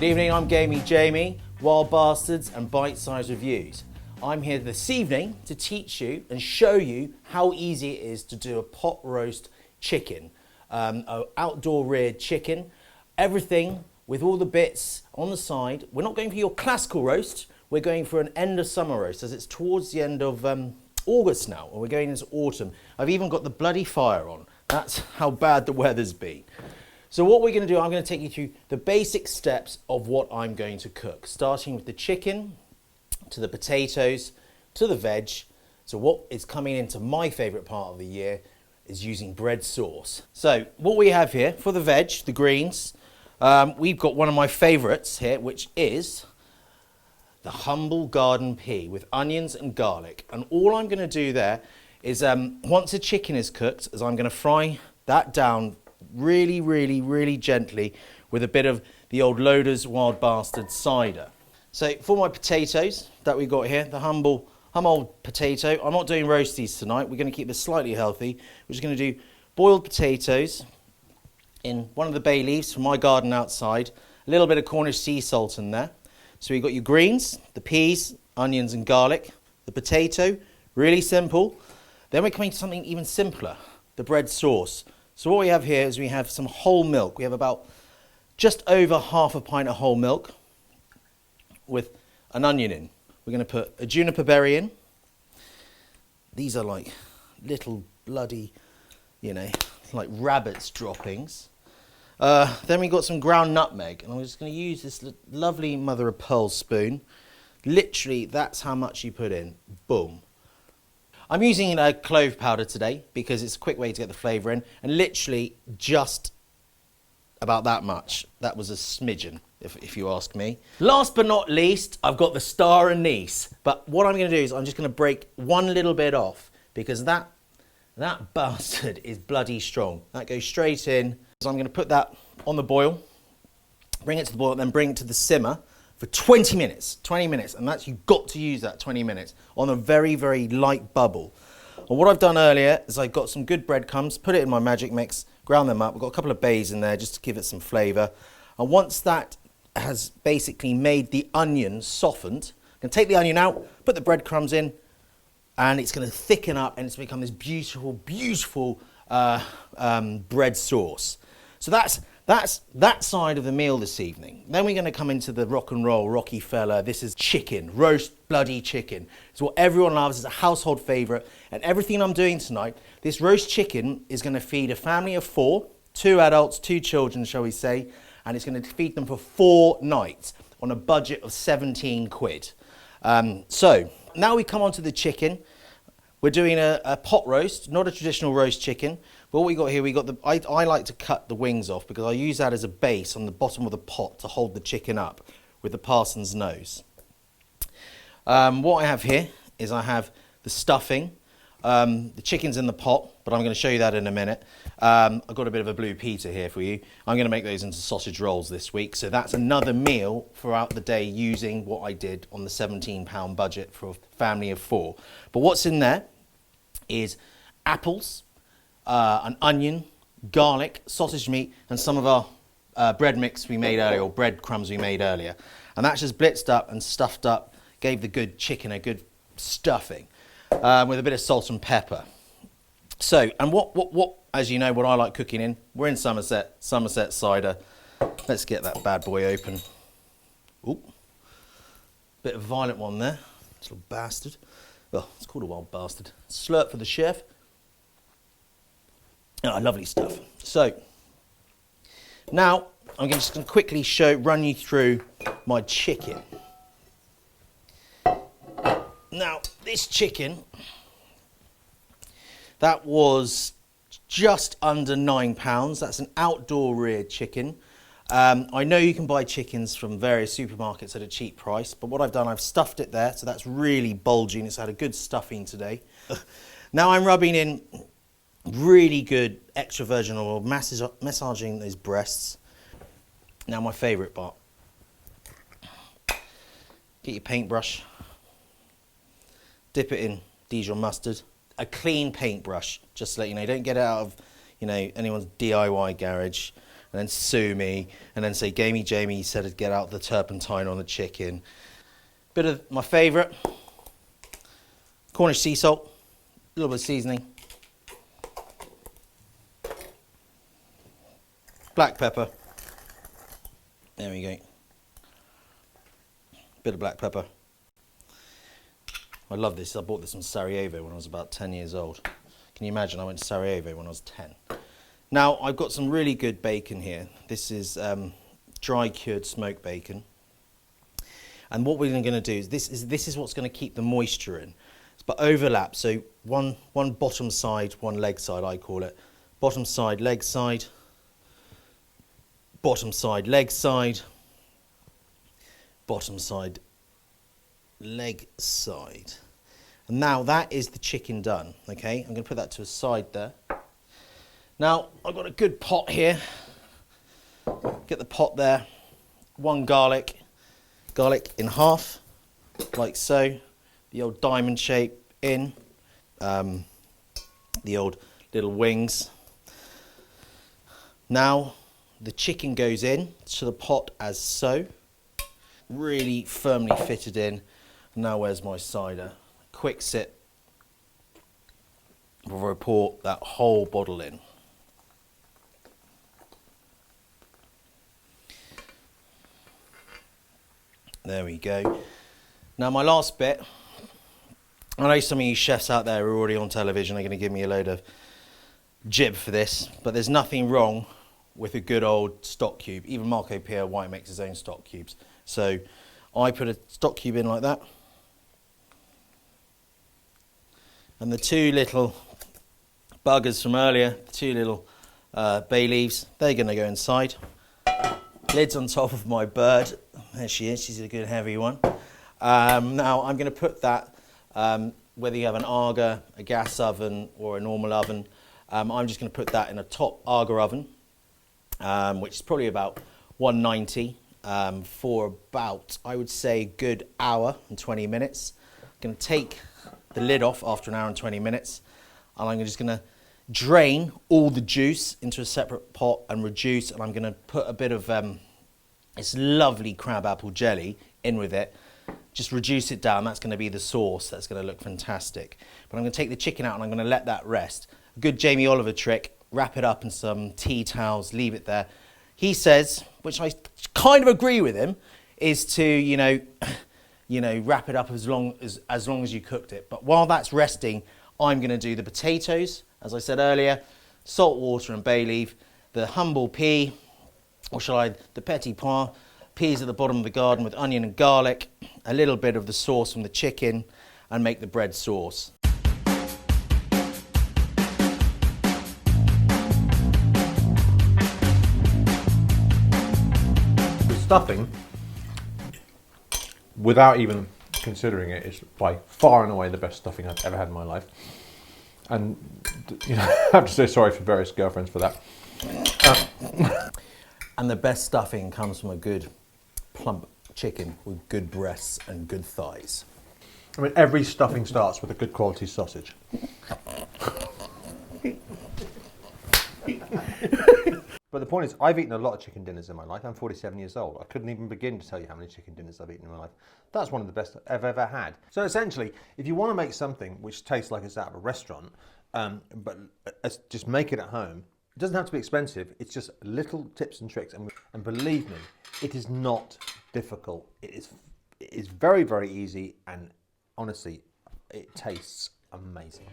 evening, I'm Gamey Jamie, Wild Bastards and Bite Size Reviews. I'm here this evening to teach you and show you how easy it is to do a pot roast chicken, an outdoor reared chicken, everything with all the bits on the side. We're not going for your classical roast, we're going for an end of summer roast as it's towards the end of August now, and we're going into autumn. I've even got the bloody fire on. That's how bad the weather's been. So what we're going to do, I'm going to take you through the basic steps of what I'm going to cook, starting with the chicken, to the potatoes, to the veg. So what is coming into my favourite part of the year is using bread sauce. So what we have here for the veg, the greens, we've got one of my favourites here, which is the humble garden pea with onions and garlic. And all I'm going to do there is once the chicken is cooked, is I'm going to fry that down really gently with a bit of the old Loader's Wild Bastard cider. So for my potatoes that we've got here, the humble potato, I'm not doing roasties tonight, we're going to keep this slightly healthy. We're just going to do boiled potatoes in one of the bay leaves from my garden outside, a little bit of Cornish sea salt in there. So you've got your greens, the peas, onions and garlic, the potato, really simple. Then we're coming to something even simpler, the bread sauce. So what we have here is we have some whole milk. We have about just over half a pint of whole milk with an onion in. We're going to put a juniper berry in. These are like little bloody, like rabbit's droppings. Then we got some ground nutmeg, and I'm just going to use this lovely mother of pearl spoon. Literally, that's how much you put in. Boom. I'm using clove powder today because it's a quick way to get the flavour in, and literally just about that much. That was a smidgen, if you ask me. Last but not least, I've got the star anise. But what I'm going to do is I'm just going to break one little bit off because that bastard is bloody strong. That goes straight in. So I'm going to put that on the boil, bring it to the boil, and then bring it to the simmer for 20 minutes, and that's, you've got to use that 20 minutes on a very light bubble. And what I've done earlier is I've got some good breadcrumbs, put it in my magic mix, ground them up. I've got a couple of bays in there just to give it some flavour. And once that has basically made the onion softened, I'm going to take the onion out, put the breadcrumbs in, and it's going to thicken up and it's become this beautiful bread sauce. So that's that side of the meal this evening. Then we're going to come into the rock and roll, Rocky fella. This is chicken, roast bloody chicken. It's what everyone loves. It's a household favourite. And everything I'm doing tonight, this roast chicken is going to feed a family of 4, 2 adults, 2 children, shall we say, and it's going to feed them for 4 nights on a budget of 17 quid. So now we come on to the chicken. We're doing a pot roast, not a traditional roast chicken. But what we got here, I like to cut the wings off because I use that as a base on the bottom of the pot to hold the chicken up with the parson's nose. What I have here is I have the stuffing. The chicken's in the pot, but I'm going to show you that in a minute. I've got a bit of a blue Peter here for you. I'm going to make those into sausage rolls this week. So that's another meal throughout the day using what I did on the £17 budget for a family of 4. But what's in there is apples, an onion, garlic, sausage meat, and some of our bread mix we made earlier, or breadcrumbs we made earlier. And that's just blitzed up and stuffed up, gave the good chicken a good stuffing with a bit of salt and pepper. So, and what, as you know, what I like cooking in, we're in Somerset cider. Let's get that bad boy open. Ooh, bit of violet one there, this little bastard. Oh, it's called a wild bastard. Slurp for the chef. Oh, lovely stuff. So, now I'm just going to quickly run you through my chicken. Now, this chicken, that was just under £9. That's an outdoor reared chicken. I know you can buy chickens from various supermarkets at a cheap price, but what I've done, I've stuffed it there, so that's really bulging. It's had a good stuffing today. Now I'm rubbing in really good extra virgin oil, massaging those breasts. Now my favourite part. Get your paintbrush, dip it in Dijon mustard. A clean paintbrush, just to let you know. Don't get it out of, anyone's DIY garage. and then sue me, and then say, Gamey Jamie said to get out the turpentine on the chicken. Bit of my favourite, Cornish sea salt, a little bit of seasoning, black pepper, there we go, bit of black pepper. I love this. I bought this in Sarajevo when I was about 10 years old. Can you imagine? I went to Sarajevo when I was 10. Now, I've got some really good bacon here. This is dry cured smoked bacon. And what we're going to do is this is what's going to keep the moisture in. But overlap, so one bottom side, one leg side, I call it. Bottom side, leg side. Bottom side, leg side. Bottom side, leg side. And now that is the chicken done, okay? I'm going to put that to a side there. Now, I've got a good pot here. Get the pot there. One garlic in half, like so. The old diamond shape in. The old little wings. Now, the chicken goes in to the pot as so. Really firmly fitted in. Now where's my cider? Quick sip before I pour that whole bottle in. There we go. Now my last bit, I know some of you chefs out there are already on television are going to give me a load of jib for this, but there's nothing wrong with a good old stock cube. Even Marco Pierre White makes his own stock cubes. So I put a stock cube in like that. And the two little buggers from earlier, the two little bay leaves, they're going to go inside. Lid's on top of my bird. There she is. She's a good heavy one. Now I'm going to put that, whether you have an Aga, a gas oven or a normal oven, I'm just going to put that in a top Aga oven, which is probably about 190 for about, I would say, a good hour and 20 minutes. I'm going to take the lid off after an hour and 20 minutes, and I'm just going to drain all the juice into a separate pot and reduce, and I'm going to put a bit of this lovely crabapple jelly in with it. Just reduce it down. That's going to be the sauce. That's going to look fantastic. But I'm going to take the chicken out and I'm going to let that rest. A good Jamie Oliver trick, wrap it up in some tea towels, leave it there. He says, which I kind of agree with him, is to, you know, wrap it up as long as you cooked it. But while that's resting, I'm going to do the potatoes, as I said earlier, salt, water and bay leaf, the humble pea, or shall I, the petit pois, peas at the bottom of the garden with onion and garlic, a little bit of the sauce from the chicken, and make the bread sauce. The stuffing, without even considering it, is by far and away the best stuffing I've ever had in my life. And you know, I have to say sorry for various girlfriends for that. And the best stuffing comes from a good plump chicken with good breasts and good thighs. I mean, every stuffing starts with a good quality sausage. But the point is, I've eaten a lot of chicken dinners in my life. I'm 47 years old. I couldn't even begin to tell you how many chicken dinners I've eaten in my life. That's one of the best I've ever had. So essentially, if you want to make something which tastes like it's out of a restaurant, but just make it at home, it doesn't have to be expensive. It's just little tips and tricks. And believe me, it is not difficult. It is very, very easy. And honestly, it tastes amazing.